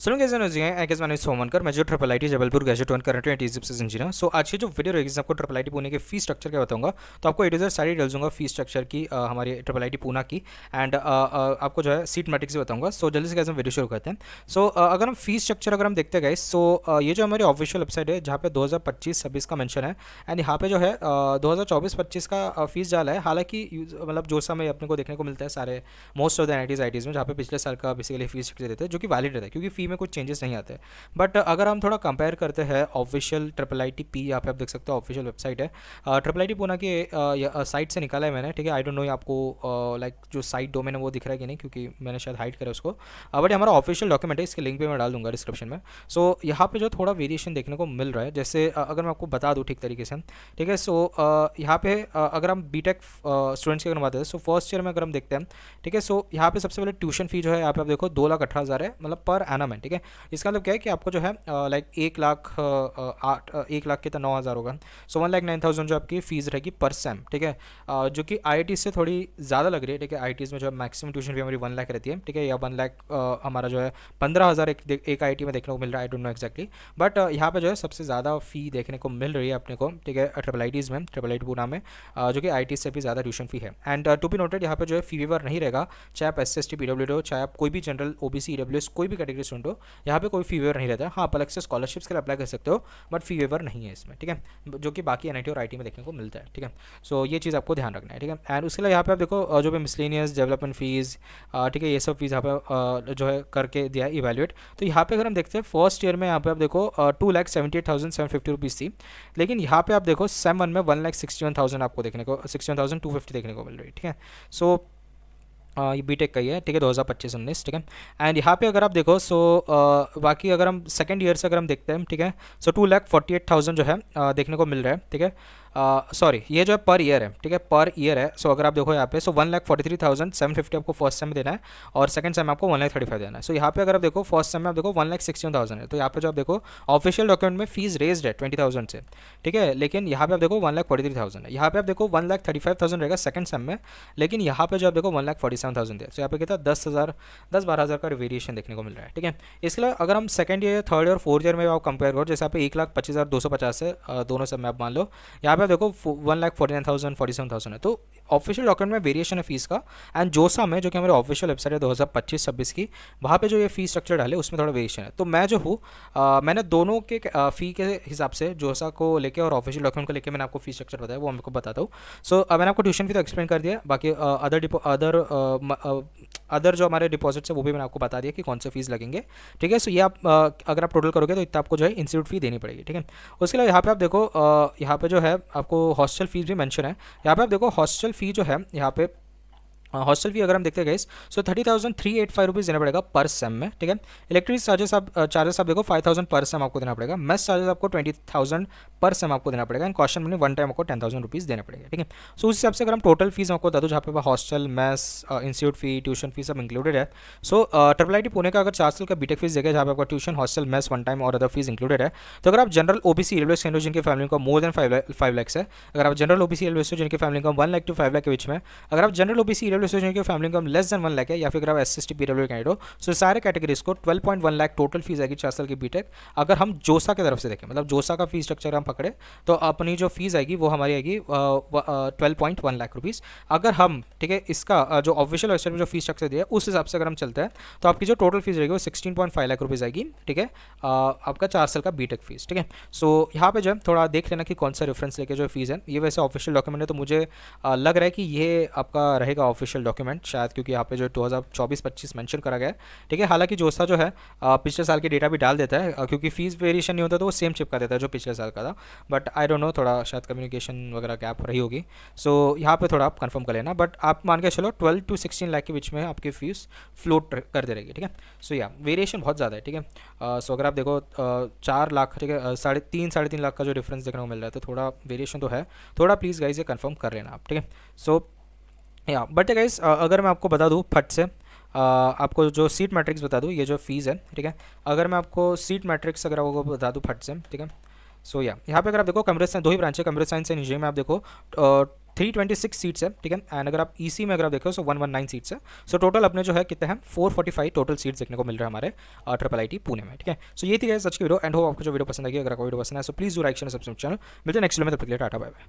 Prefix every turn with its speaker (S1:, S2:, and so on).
S1: सुनो कैसे नोजी हैं एकेस मैंने सोमनकर मैं जो triple IT Jabalpur graduate one current engineer. So आज की जो वीडियो रहेगी आपको ट्रिपल आईटी पुणे के फीस स्ट्रक्चर का बताऊंगा। तो आपको ए टू जेड सारी डिटेल्स दूंगा फीस स्ट्रक्चर की, हमारी ट्रिपल आईटी पूना की। एंड आपको जो है सीट मैट्रिक्स भी बताऊंगा। सो जल्दी से कैसे हम वीडियो शुरू करते हैं। सो अगर हम फीस स्ट्रक्चर अगर हम देखते हैं गाइस, सो ये जो हमारी ऑफिशियल वेबसाइट है जहाँ पे 2025-26 का मेंशन है। एंड यहाँ पे जो है 2024-25 का फीस डाला है। हालांकि मतलब जो समय अपने को देखने को मिलता है सारे मोस्ट ऑफ द एनआईटीज आईटीज़ में, जहाँ पे पिछले साल का बेसिकली फीस स्ट्रक्चर देते हैं जो कि वैलिड रहता है क्योंकि फी में कुछ चेंजेस नहीं आते। बट अगर हम थोड़ा कंपेयर करते हैं official triple I T P, यहाँ पे आप देख सकते हो ऑफिशियल वेबसाइट है ट्रिपल आई टी पूना की साइट से निकाला है मैंने। ठीक है, आई डोंट नो आपको लाइक जो साइट डोमेन है वो दिख रहा है कि नहीं, क्योंकि मैंने शायद हाइड करा उसको। बट हमारा ऑफिशियल डॉक्यूमेंट है, इसके लिंक भी मैं डाल दूंगा डिस्क्रिप्शन में। सो यहाँ पे जो थोड़ा वेरिएशन देखने को मिल रहा है, जैसे अगर मैं आपको बता दूँ ठीक तरीके से, ठीक है। सो यहाँ पे अगर हम बी टेक स्टूडेंट्स की अगर बात करें, सो फर्स्ट ईयर में अगर हम देखते हैं, ठीक है। सो यहाँ पे सबसे पहले ट्यूशन फी जो है यहाँ पे आप देखो 2,18,000 है, मतलब पर एनम है। ठीक है, इसका मतलब क्या है कि आपको जो है लाइक 1 लाख के तो 9,000 होगा। सो 1,09,000 जो आपकी फीस रहेगी पर सेम। ठीक है, जो कि आई से थोड़ी ज़्यादा लग रही है। ठीक है, आई में जो है मैक्सिमम ट्यूशन फी हमारी 1 लाख रहती है। ठीक है, या 1 लाख हमारा जो है 15,000 एक आई में देखने को मिल रहा है। I don't know exactly, but यहाँ पे जो है सबसे ज़्यादा फी देखने को मिल रही है अपने को। ठीक है, ट्रिपल आई में, ट्रिपल आई पूना में, जो कि आई से भी ज़्यादा ट्यूशन फी है। एंड टू बी नोटेड, यहाँ पे जो है फी वेवर नहीं रहेगा, चाहे आप एस टी पीडब्ल्यू हो, चाहे आप कोई भी जनरल ओबीसी ईडब्ल्यूएस कोई भी कैटेगरी स्टूडेंट हो, यहाँ पे कोई फी वेवर नहीं रहता है। हाँ, आप अलग से स्कॉलरशिप्स के लिए अप्लाई कर सकते हो, बट फी वेवर नहीं है इसमें। ठीक है, जो कि बाकी एनआईटी और आईटी में देखने को मिलता है। ठीक है, सो ये चीज़ आपको ध्यान रखना है। ठीक है, एंड उसके लिए यहाँ पे आप देखो जो भी मिसलेनियस डेवलपमेंट फीस, ठीक है, ये सब फीस यहाँ पे जो है करके दिया है इवेल्युएट। तो यहाँ पे अगर हम देखते हैं फर्स्ट ईयर में यहाँ पे आप देखो 2,78,750 रुपीज़ थी, लेकिन यहाँ पे आप देखो सेम वन में 1,61,000 आपको देखने को 61,250 देखने को मिल रही है। ठीक है, सो ये बीटेक का ही है। ठीक है, 2025-19। ठीक है, एंड यहाँ पे अगर आप देखो, सो बाकी अगर हम सेकंड ईयर से अगर हम देखते हैं, ठीक है, सो 2,48,000 जो है देखने को मिल रहा है। ठीक है, सॉरी, ये जो है पर ईयर है। ठीक है, पर ईयर है। सो अगर आप देखो यहाँ पे, सो 1,43,750 आपको फर्स्ट सेम में देना है, और सेकंड सेम आपको 1,35,000 देना है। सो यहाँ पे अगर आप देखो फर्स्ट सेम में आप देखो 1,61,000 है। तो यहाँ पे जो आप देखो ऑफिशियल डॉक्यूमेंट में फीस रेज्ड है 20,000 से। ठीक है, लेकिन यहाँ पे आप देखो 1,43,000 है। यहाँ पे आप देखो 1,35,000 रहेगा सेकंड सेम में, लेकिन यहाँ पे जो आप देखो 1,47,000 है। सो यहाँ पे कितना 10,000 10-12,000 का वेरिएशन देखने को मिल रहा है। ठीक है, इसके अलावा अगर हम second year, third year, fourth year में आप कंपेयर करो, जैसे यहाँ पे 1,25,250 है दोनों सेम में आप मान लो, यहाँ पे देखो 1,49,000 47,000 है। तो ऑफिशियल डॉक्यूमेंट में वेरिएशन है फीस का। एंड जोसा में, जो कि हमारे ऑफिशियल वेबसाइट है 2025-26 की, वहाँ पे जो ये फीस स्ट्रक्चर डाले उसमें थोड़ा वेरिएशन है। तो मैं जो हूँ मैंने दोनों के फ़ी के हिसाब से जोसा को लेके और ऑफिशियल डॉक्यूमेंट को लेके मैंने आपको फीस स्ट्रक्चर बताया, वो मैं आपको बताता हूँ। सो मैंने आपको ट्यूशन फी तो एक्सप्लेन कर दिया, बाकी अदर जो हमारे डिपॉजिट्स है वो भी मैंने आपको बता दिया कि कौन से फीस लगेंगे। ठीक है, सो ये आप अगर आप टोटल करोगे तो इतना आपको जो है इंस्टीट्यूट फी देनी पड़ेगी। ठीक है, उसके अलावा यहाँ पे आप देखो यहाँ पे जो है आपको हॉस्टल फीस भी मेंशन है। यहाँ पे आप देखो हॉस्टल फी जो है यहाँ पे हॉस्टल फी अगर हम देखते हैं गाइस, सो 30,385 रुपीज़ देना पड़ेगा पर सेम में। ठीक है, इलेक्ट्रिक चार्जेस आप देखो 5,000 पर सेम आपको देना पड़ेगा। मेस चार्जेस आपको 20,000 पर सेम आपको देना पड़ेगा। And caution money one time आपको 10,000 रुपीज़ देना पड़ेगा। ठीक है, सो उस हिसाब से अगर हम टोटल फीस आपको बता दूँ, जहाँ पे हॉस्टल, मेस, इंस्टीट्यूट फी, ट्यूशन फी सब इंक्लूडेड है। सो ट्रिपल आई टी पुणे का अगर 4 साल का बीटेक फीस देगा, जहाँ पे आपका tuition, hostel, mess, one time और अदर फीस इंक्लूडेड है। तो अगर आप जनरल ओबीसी ईडब्ल्यूएस कैंडिडेट जिनकी फैमिली का मोर देन 5 लाख है, अगर आप जनरल ओबीसी ईडब्ल्यूएस जिनकी फैमिली का 1 लाख टू 5 लाख के बीच में, अगर आप जनरल ओबीसी ईडब्ल्यूएस जिनकी फैमिली लेस देन 1 लाख है, या फिर अगर आप S S T PW candidate हो, सो सारे कैटेगरीज को 12.1 लाख टोटल फीस आएगी 4 साल की बीटेक। अगर हम जोसा की तरफ से देखें, मतलब जोसा का फीस स्ट्रक्चर हम पकड़े, तो अपनी जो फीस आएगी वो हमारी आएगी 12.1 लाख रुपीज़। अगर हम, ठीक है, इसका जो ऑफिशियल वेबसाइट में जो फीस स्ट्रक्चर दिया है उस हिसाब से अगर हम चलते हैं, तो आपकी जो टोटल फीस रहेगी वो 16.5 लाख रुपीज़ आएगी। ठीक है, आपका 4 साल का बीटेक फीस। ठीक है, सो यहाँ पे जो है थोड़ा देख लेना कि कौन सा रेफरेंस लेके जो फीस है। ये वैसे ऑफिशियल डॉक्यूमेंट है, तो मुझे लग रहा है कि ये आपका रहेगा ऑफिशियल डॉक्यूमेंट शायद, क्योंकि यहाँ पे जो 2024-25 मेंशन करा गया है। ठीक है, हालांकि जोसा जो है पिछले साल की डेटा भी डाल देता है, क्योंकि फीस वेरिएशन नहीं होता तो वो सेम चिपका देता है जो पिछले साल का था। बट आई डोंट नो, थोड़ा शायद कम्युनिकेशन वगैरह गैप रही होगी। सो यहाँ पे थोड़ा आप कंफर्म कर लेना, बट आप मान के चलो 12 to 16 लाख के बीच में आपकी फीस फ्लोट कर दे रहेगी। ठीक है, सो या वेरिएशन बहुत ज़्यादा है। ठीक है, सो अगर आप देखो 4 लाख, ठीक है, 3.5 लाख का जो डिफरेंस देखने को मिल रहा है, तो थोड़ा वेरिएशन तो है। थोड़ा प्लीज़ गाइस ये कंफर्म कर लेना आप। ठीक है, सो या बट गाइस अगर मैं आपको बता दूँ फट से, आपको जो सीट मैट्रिक्स बता दूँ, ये जो फीस है, ठीक है, अगर मैं आपको सीट मैट्रिक्स अगर आपको बता दूँ फट से, ठीक है, सो या यहाँ पे अगर आप देखो कंप्यूटर साइंस दो ही ब्रांच है, कंप्यूटर साइंस एंड इंजीनियरिंग में आप देखो 326 सीट्स है, ठीक है। एंड अगर आप ईसी में अगर आप देखो सो 119 सीट्स है। सो टोटल अपने जो है कितने हैं 445 टोटल सीट्स देखने को मिल रहा है हमारे ट्रिपल आई टी पुणे में, ठीक है। सो ये थी सच की वीडियो, एंड हो आपको जो वीडियो पसंद आई, अगर आपको वीडियो पसंद है so please do like share subscribe channel. मिलते हैं नेक्स्ट वीडियो में, तब तक के लिए टाटा बाय बाय।